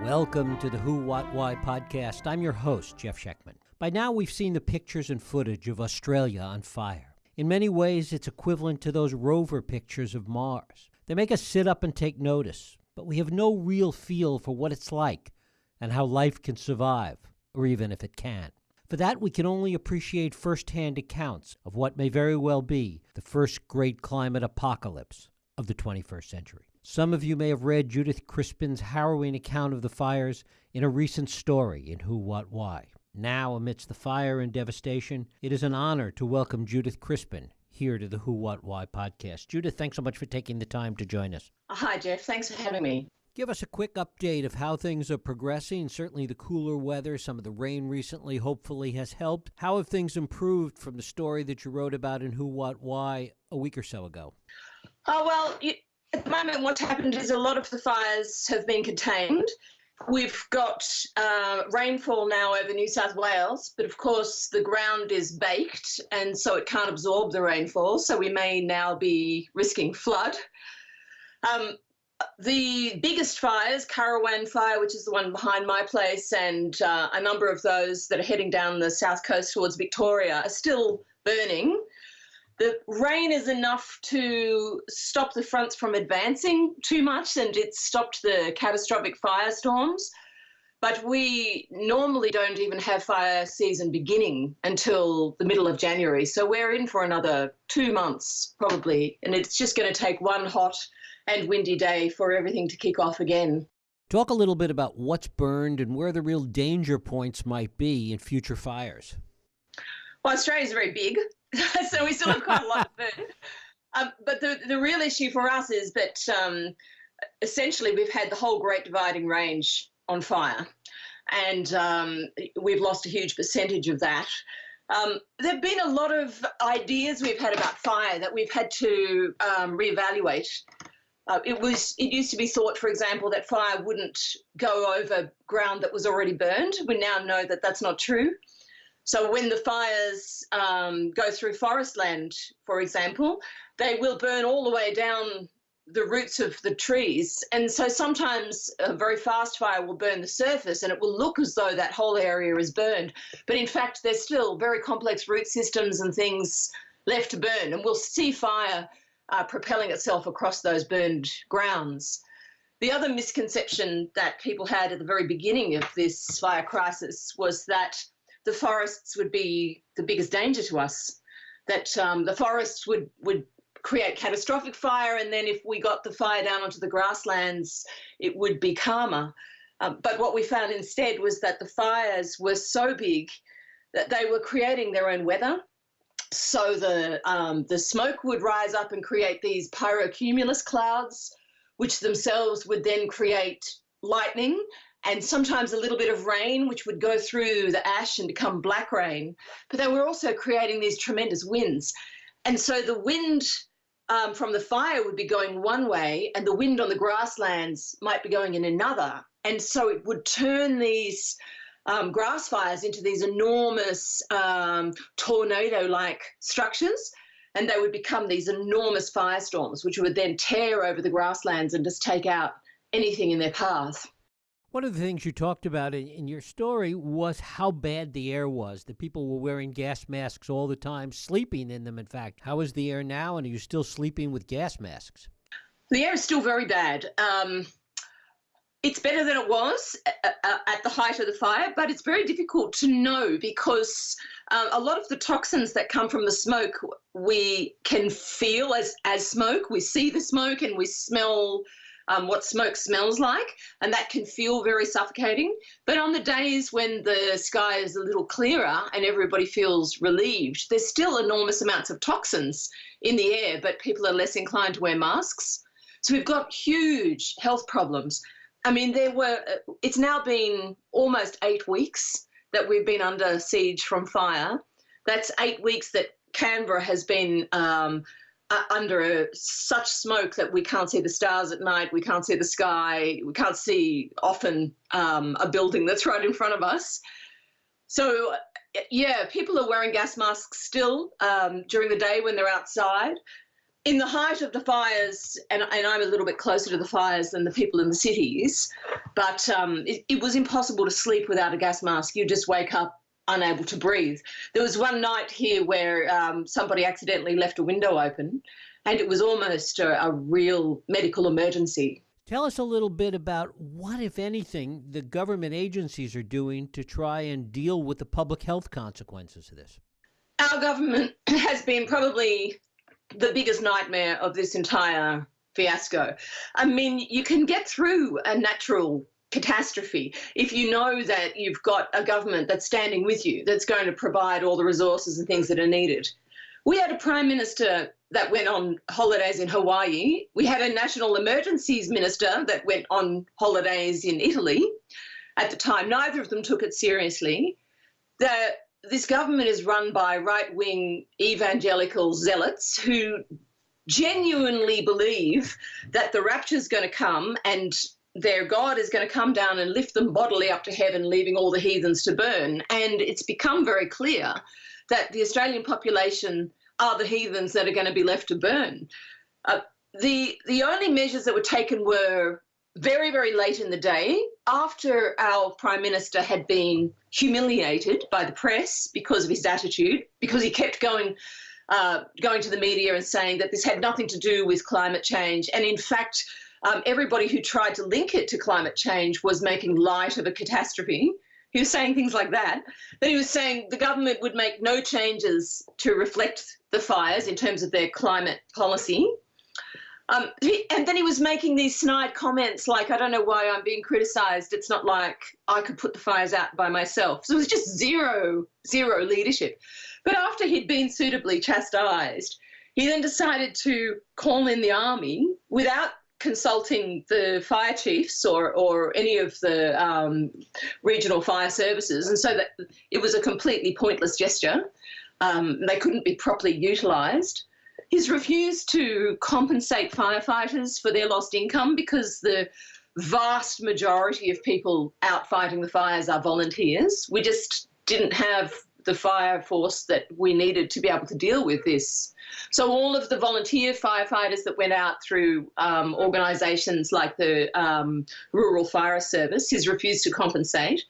Welcome to the Who, What, Why podcast. I'm your host, Jeff Schechtman. By now, we've seen the pictures and footage of Australia on fire. In many ways, it's equivalent to those rover pictures of Mars. They make us sit up and take notice, but we have no real feel for what it's like and how life can survive, or even if it can. For that, we can only appreciate first-hand accounts of what may very well be the first great climate apocalypse of the 21st century. Some of you may have read Judith Crispin's harrowing account of the fires in a recent story in Who, What, Why. Now, amidst the fire and devastation, it is an honor to welcome Judith Crispin here to the Who, What, Why podcast. Judith, thanks so much for taking the time to join us. Hi, Jeff. Thanks for having me. Give us a quick update of how things are progressing. Certainly the cooler weather, some of the rain recently hopefully has helped. How have things improved from the story that you wrote about in Who, What, Why a week or so ago? At the moment, what's happened is a lot of the fires have been contained. We've got rainfall now over New South Wales, but of course the ground is baked and so it can't absorb the rainfall, so we may now be risking flood. The biggest fires, Currowan Fire, which is the one behind my place, and a number of those that are heading down the south coast towards Victoria are still burning. The rain is enough to stop the fronts from advancing too much, and it's stopped the catastrophic firestorms. But we normally don't even have fire season beginning until the middle of January. So we're in for another 2 months probably, and it's just going to take one hot and windy day for everything to kick off again. Talk a little bit about what's burned and where the real danger points might be in future fires. Well, Australia's very big, so we still have quite a lot to burn. But the real issue for us is that essentially we've had the whole Great Dividing Range on fire, and we've lost a huge percentage of that. There have been a lot of ideas we've had about fire that we've had to reevaluate. It used to be thought, for example, that fire wouldn't go over ground that was already burned. We now know that that's not true. So when the fires go through forest land, for example, they will burn all the way down the roots of the trees. And so sometimes a very fast fire will burn the surface and it will look as though that whole area is burned. But in fact, there's still very complex root systems and things left to burn. And we'll see fire propelling itself across those burned grounds. The other misconception that people had at the very beginning of this fire crisis was that the forests would be the biggest danger to us, that the forests would create catastrophic fire, and then if we got the fire down onto the grasslands, it would be calmer. But what we found instead was that the fires were so big that they were creating their own weather. So the smoke would rise up and create these pyrocumulus clouds, which themselves would then create lightning and sometimes a little bit of rain, which would go through the ash and become black rain. But they were also creating these tremendous winds. And so the wind from the fire would be going one way and the wind on the grasslands might be going in another. And so it would turn these grass fires into these enormous tornado-like structures, and they would become these enormous firestorms, which would then tear over the grasslands and just take out anything in their path. One of the things you talked about in your story was how bad the air was, that people were wearing gas masks all the time, sleeping in them, in fact. How is the air now, and are you still sleeping with gas masks? The air is still very bad. It's better than it was at the height of the fire, but it's very difficult to know because a lot of the toxins that come from the smoke we can feel as smoke. We see the smoke and we smell what smoke smells like, and that can feel very suffocating. But on the days when the sky is a little clearer and everybody feels relieved, there's still enormous amounts of toxins in the air, but people are less inclined to wear masks. So we've got huge health problems. I mean, it's now been almost 8 weeks that we've been under siege from fire. That's 8 weeks that Canberra has been under such smoke that we can't see the stars at night, we can't see the sky, we can't see often a building that's right in front of us. So, yeah, people are wearing gas masks still during the day when they're outside. In the height of the fires, and I'm a little bit closer to the fires than the people in the cities, But it was impossible to sleep without a gas mask. You just wake up unable to breathe. There was one night here where somebody accidentally left a window open, and it was almost a real medical emergency. Tell us a little bit about what, if anything, the government agencies are doing to try and deal with the public health consequences of this. Our government has been probably the biggest nightmare of this entire fiasco. I mean, you can get through a natural catastrophe if you know that you've got a government that's standing with you, that's going to provide all the resources and things that are needed. We had a prime minister that went on holidays in Hawaii. We had a national emergencies minister that went on holidays in Italy at the time. Neither of them took it seriously. This government is run by right-wing evangelical zealots who genuinely believe that the rapture is going to come and their God is going to come down and lift them bodily up to heaven, leaving all the heathens to burn. And it's become very clear that the Australian population are the heathens that are going to be left to burn. The only measures that were taken were very, very late in the day, after our Prime Minister had been humiliated by the press because of his attitude, because he kept going to the media and saying that this had nothing to do with climate change. And in fact, everybody who tried to link it to climate change was making light of a catastrophe. He was saying things like that. Then he was saying the government would make no changes to reflect the fires in terms of their climate policy. And then he was making these snide comments like, I don't know why I'm being criticised. It's not like I could put the fires out by myself. So it was just zero leadership. But after he'd been suitably chastised, he then decided to call in the army without consulting the fire chiefs or any of the regional fire services. And so that it was a completely pointless gesture. They couldn't be properly utilised. He's refused to compensate firefighters for their lost income because the vast majority of people out fighting the fires are volunteers. We just didn't have the fire force that we needed to be able to deal with this. So all of the volunteer firefighters that went out through organisations like the Rural Fire Service, he's refused to compensate.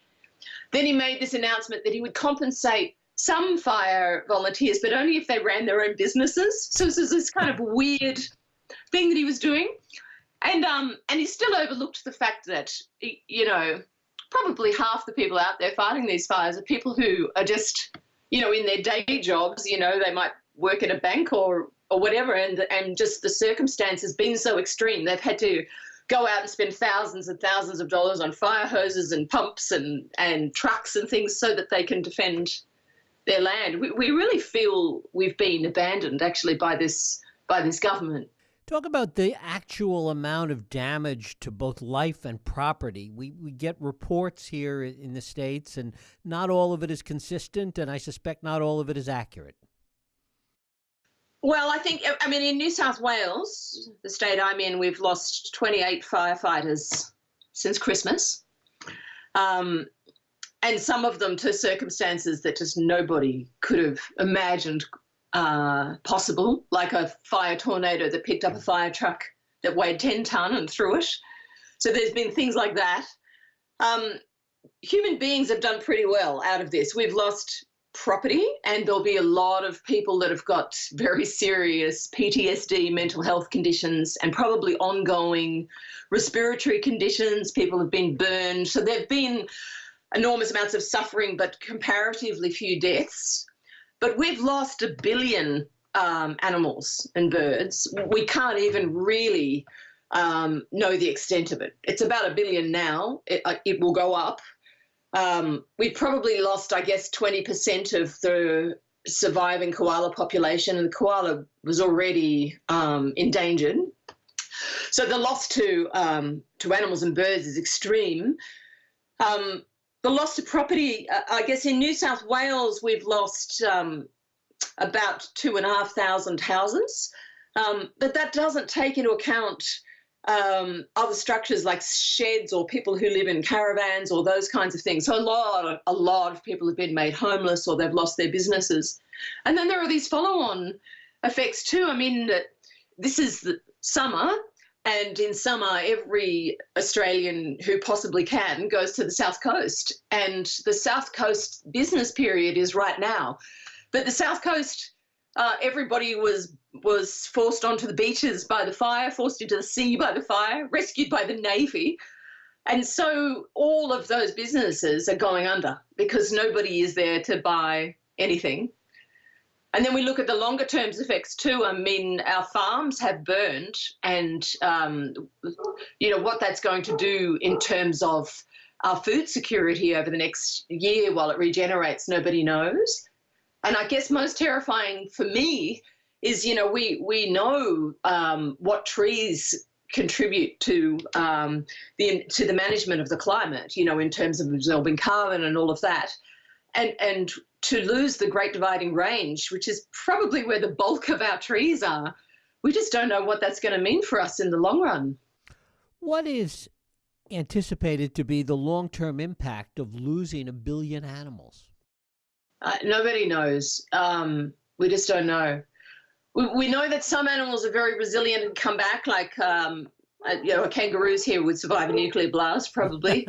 Then he made this announcement that he would compensate some fire volunteers, but only if they ran their own businesses. So this is this kind of weird thing that he was doing. And he still overlooked the fact that, you know, probably half the people out there fighting these fires are people who are just, you know, in their day jobs, you know, they might work at a bank or whatever, and just the circumstances being so extreme, they've had to go out and spend thousands and thousands of dollars on fire hoses and pumps and trucks and things so that they can defend their land. We really feel we've been abandoned, actually, by this government. Talk about the actual amount of damage to both life and property. We get reports here in the States, and not all of it is consistent, and I suspect not all of it is accurate. Well, I mean, in New South Wales, the state I'm in, we've lost 28 firefighters since Christmas. And some of them to circumstances that just nobody could have imagined possible, like a fire tornado that picked up a fire truck that weighed 10 tonne and threw it. So there's been things like that. Human beings have done pretty well out of this. We've lost property, and there'll be a lot of people that have got very serious PTSD, mental health conditions, and probably ongoing respiratory conditions. People have been burned. So there have been enormous amounts of suffering, but comparatively few deaths. But we've lost 1 billion animals and birds. We can't even really know the extent of it. It's about 1 billion now. It will go up. We've probably lost, I guess, 20% of the surviving koala population, and the koala was already endangered. So the loss to animals and birds is extreme. The loss of property, I guess in New South Wales, we've lost about 2,500 houses, but that doesn't take into account other structures like sheds or people who live in caravans or those kinds of things. So a lot of people have been made homeless or they've lost their businesses. And then there are these follow-on effects too. I mean, this is the summer. And in summer, every Australian who possibly can goes to the South Coast. And the South Coast business period is right now. But the South Coast, everybody was forced onto the beaches by the fire, forced into the sea by the fire, rescued by the Navy. And so all of those businesses are going under because nobody is there to buy anything. And then we look at the longer term effects too. I mean, our farms have burned and, what that's going to do in terms of our food security over the next year while it regenerates, nobody knows. And I guess most terrifying for me is, we know what trees contribute to the management of the climate, in terms of absorbing carbon and all of that. And to lose the Great Dividing Range, which is probably where the bulk of our trees are, we just don't know what that's going to mean for us in the long run. What is anticipated to be the long-term impact of losing 1 billion animals? Nobody knows. We just don't know. We know that some animals are very resilient and come back, like kangaroos here would survive a nuclear blast, probably.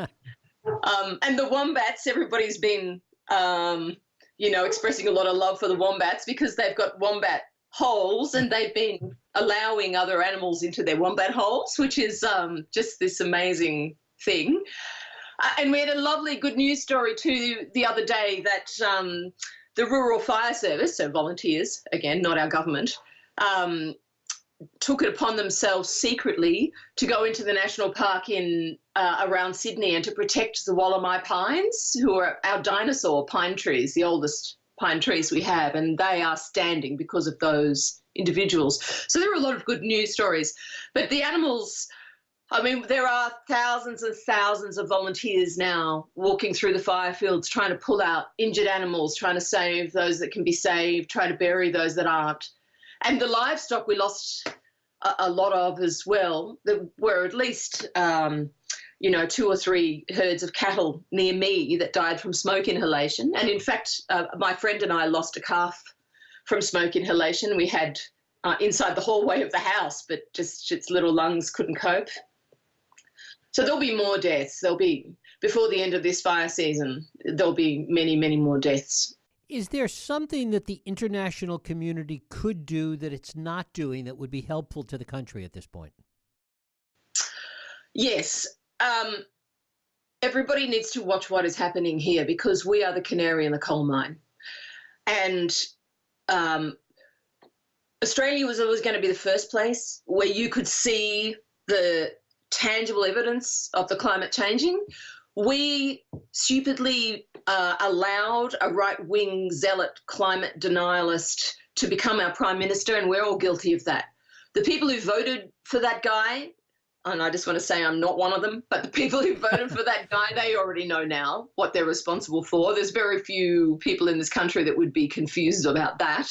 And the wombats, everybody's been expressing a lot of love for the wombats because they've got wombat holes and they've been allowing other animals into their wombat holes, which is just this amazing thing. And we had a lovely good news story too the other day that the Rural Fire Service, so volunteers, again, not our government, took it upon themselves secretly to go into the national park in around Sydney and to protect the Wallamai pines, who are our dinosaur pine trees, the oldest pine trees we have, and they are standing because of those individuals. So there are a lot of good news stories. But the animals, I mean, there are thousands and thousands of volunteers now walking through the fire fields trying to pull out injured animals, trying to save those that can be saved, trying to bury those that aren't. And the livestock we lost a lot of as well. There were at least, 2 or 3 herds of cattle near me that died from smoke inhalation. And in fact, my friend and I lost a calf from smoke inhalation. We had inside the hallway of the house, but just its little lungs couldn't cope. So there'll be more deaths. There'll be, before the end of this fire season, there'll be many, many more deaths. Is there something that the international community could do that it's not doing that would be helpful to the country at this point? Yes. Everybody needs to watch what is happening here because we are the canary in the coal mine. And Australia was always going to be the first place where you could see the tangible evidence of the climate changing. We stupidly allowed a right-wing zealot climate denialist to become our prime minister, and we're all guilty of that. The people who voted for that guy, and I just want to say I'm not one of them, but the people who voted for that guy, they already know now what they're responsible for. There's very few people in this country that would be confused about that.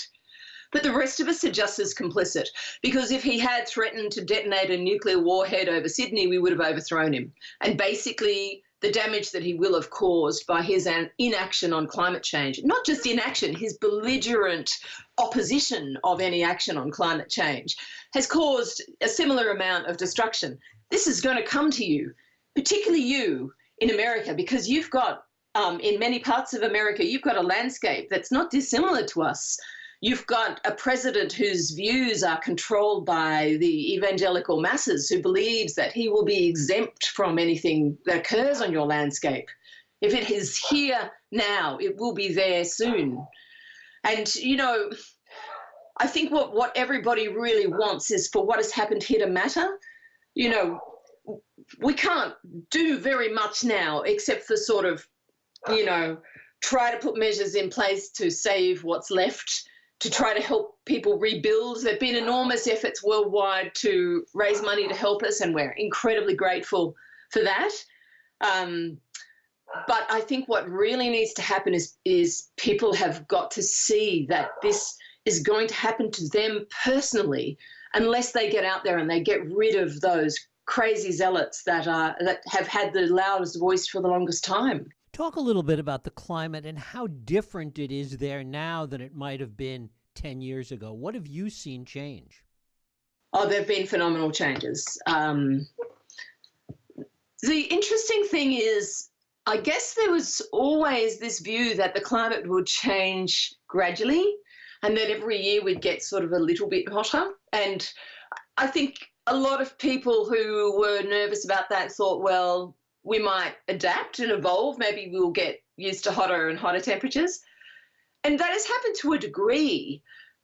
But the rest of us are just as complicit, because if he had threatened to detonate a nuclear warhead over Sydney, we would have overthrown him. And basically, the damage that he will have caused by his inaction on climate change, not just inaction, his belligerent opposition of any action on climate change, has caused a similar amount of destruction. This is going to come to you, particularly you in America, because you've got, in many parts of America, you've got a landscape that's not dissimilar to us. You've got a president whose views are controlled by the evangelical masses, who believes that he will be exempt from anything that occurs on your landscape. If it is here now, it will be there soon. And, I think what everybody really wants is for what has happened here to matter. We can't do very much now except for sort of, try to put measures in place to save what's left, to try to help people rebuild. There have been enormous efforts worldwide to raise money to help us, and we're incredibly grateful for that. But I think what really needs to happen is people have got to see that this is going to happen to them personally unless they get out there and they get rid of those crazy zealots that have had the loudest voice for the longest time. Talk a little bit about the climate and how different it is there now than it might have been 10 years ago. What have you seen change? Oh, there have been phenomenal changes. The interesting thing is, I guess there was always this view that the climate would change gradually and that every year we'd get sort of a little bit hotter. And I think a lot of people who were nervous about that thought, well, we might adapt and evolve. Maybe we'll get used to hotter and hotter temperatures. And that has happened to a degree.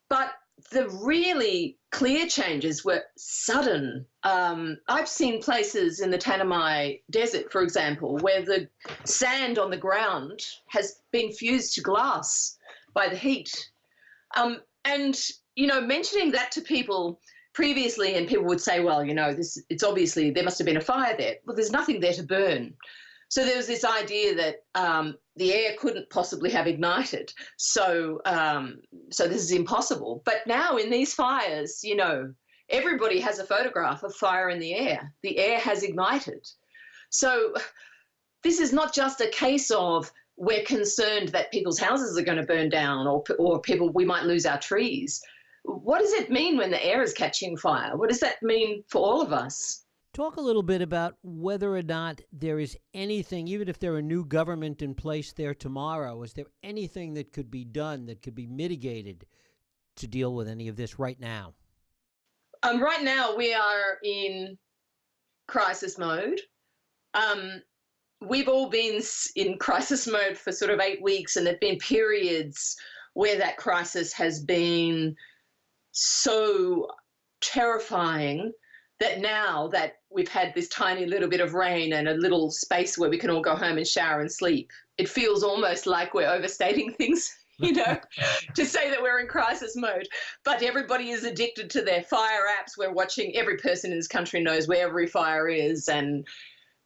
But the really clear changes were sudden. I've seen places in the Tanami Desert, for example, where the sand on the ground has been fused to glass by the heat. And, mentioning that to people previously, and people would say, well, it's obviously there must have been a fire there. Well, there's nothing there to burn. So there was this idea that the air couldn't possibly have ignited. So this is impossible. But now in these fires, everybody has a photograph of fire in the air. The air has ignited. So this is not just a case of we're concerned that people's houses are going to burn down or we might lose our trees. What does it mean when the air is catching fire? What does that mean for all of us? Talk a little bit about whether or not there is anything, even if there are a new government in place there tomorrow, is there anything that could be done, that could be mitigated to deal with any of this right now? Right now we are in crisis mode. We've all been in crisis mode for sort of 8 weeks, and there have been periods where that crisis has been so terrifying that now that we've had this tiny little bit of rain and a little space where we can all go home and shower and sleep, it feels almost like we're overstating things, to say that we're in crisis mode. But everybody is addicted to their fire apps. We're watching, every person in this country knows where every fire is, and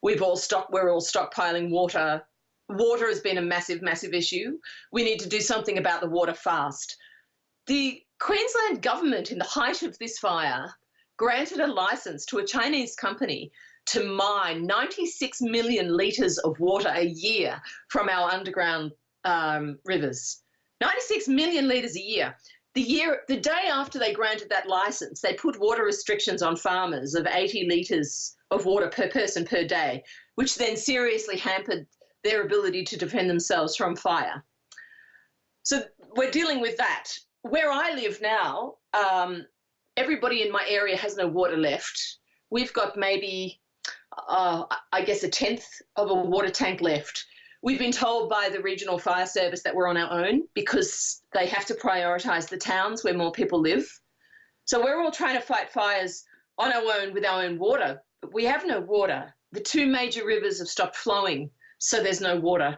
we're all stockpiling water. Water has been a massive, massive issue. We need to do something about the water fast. The Queensland government, in the height of this fire, granted a license to a Chinese company to mine 96 million litres of water a year from our underground rivers. 96 million litres a year. The day after they granted that license, they put water restrictions on farmers of 80 litres of water per person per day, which then seriously hampered their ability to defend themselves from fire. So we're dealing with that. Where I live now, everybody in my area has no water left. We've got maybe, a tenth of a water tank left. We've been told by the regional fire service that we're on our own because they have to prioritise the towns where more people live. So we're all trying to fight fires on our own with our own water, but we have no water. The two major rivers have stopped flowing, so there's no water.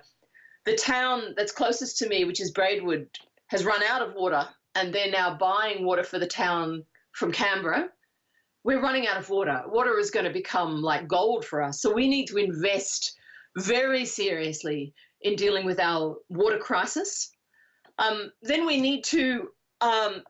The town that's closest to me, which is Braidwood, has run out of water, and they're now buying water for the town from Canberra. We're running out of water. Water is going to become like gold for us. So we need to invest very seriously in dealing with our water crisis. Then we need to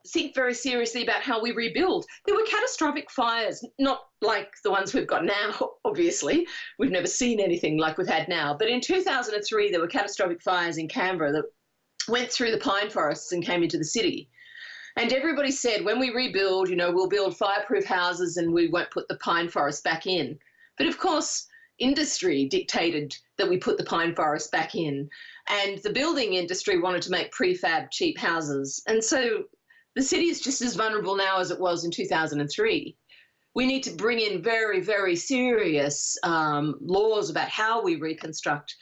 think very seriously about how we rebuild. There were catastrophic fires, not like the ones we've got now, obviously. We've never seen anything like we've had now. But in 2003, there were catastrophic fires in Canberra that went through the pine forests and came into the city. And everybody said, when we rebuild, we'll build fireproof houses and we won't put the pine forest back in. But of course, industry dictated that we put the pine forest back in. And the building industry wanted to make prefab cheap houses. And so the city is just as vulnerable now as it was in 2003. We need to bring in very, very serious laws about how we reconstruct.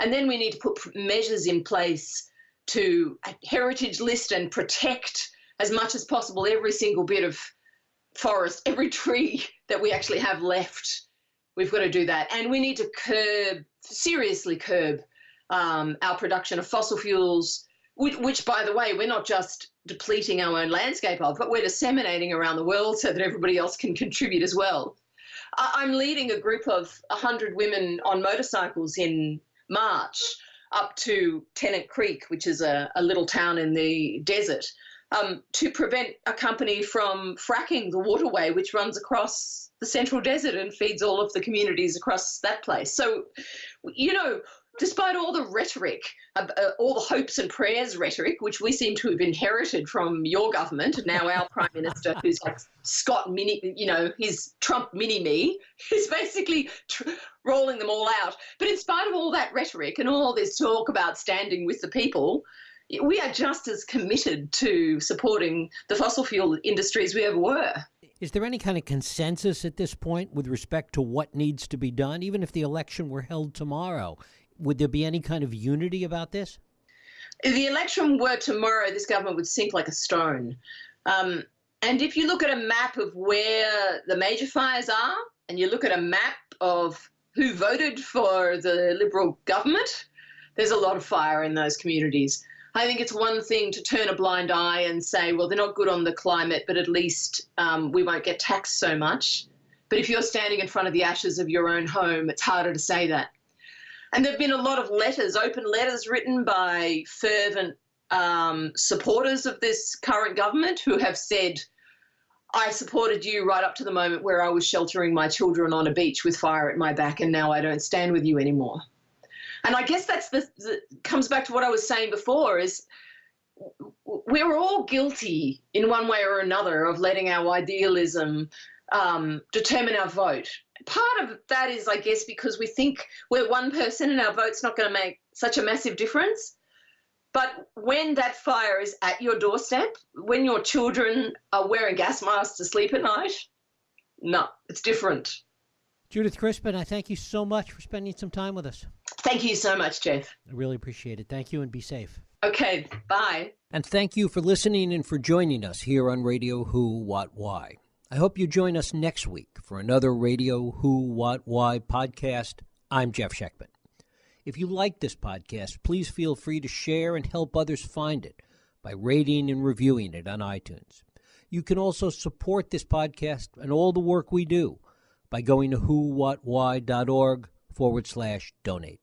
And then we need to put measures in place to heritage list and protect as much as possible every single bit of forest, every tree that we actually have left. We've got to do that. And we need to seriously curb our production of fossil fuels, which, by the way, we're not just depleting our own landscape of, but we're disseminating around the world so that everybody else can contribute as well. I'm leading a group of 100 women on motorcycles in March up to Tennant Creek, which is a little town in the desert, to prevent a company from fracking the waterway which runs across the central desert and feeds all of the communities across that place. So, despite all the rhetoric, all the hopes and prayers rhetoric, which we seem to have inherited from your government, and now our Prime Minister, who's like Scott Mini, his Trump mini-me, is basically rolling them all out. But in spite of all that rhetoric and all this talk about standing with the people, we are just as committed to supporting the fossil fuel industry as we ever were. Is there any kind of consensus at this point with respect to what needs to be done? Even if the election were held tomorrow, would there be any kind of unity about this? If the election were tomorrow, this government would sink like a stone. And if you look at a map of where the major fires are, and you look at a map of who voted for the Liberal government, there's a lot of fire in those communities. I think it's one thing to turn a blind eye and say, well, they're not good on the climate, but at least we won't get taxed so much. But if you're standing in front of the ashes of your own home, it's harder to say that. And there have been a lot of letters, open letters written by fervent supporters of this current government who have said, I supported you right up to the moment where I was sheltering my children on a beach with fire at my back, and now I don't stand with you anymore. And I guess that's comes back to what I was saying before, is we're all guilty in one way or another of letting our idealism determine our vote. Part of that is, I guess, because we think we're one person and our vote's not going to make such a massive difference. But when that fire is at your doorstep, when your children are wearing gas masks to sleep at night, no, it's different. Judith Crispin, I thank you so much for spending some time with us. Thank you so much, Jeff. I really appreciate it. Thank you and be safe. Okay, bye. And thank you for listening and for joining us here on Radio Who, What, Why. I hope you join us next week for another Radio Who, What, Why podcast. I'm Jeff Sheckman. If you like this podcast, please feel free to share and help others find it by rating and reviewing it on iTunes. You can also support this podcast and all the work we do by going to whowhatwhy.org/donate.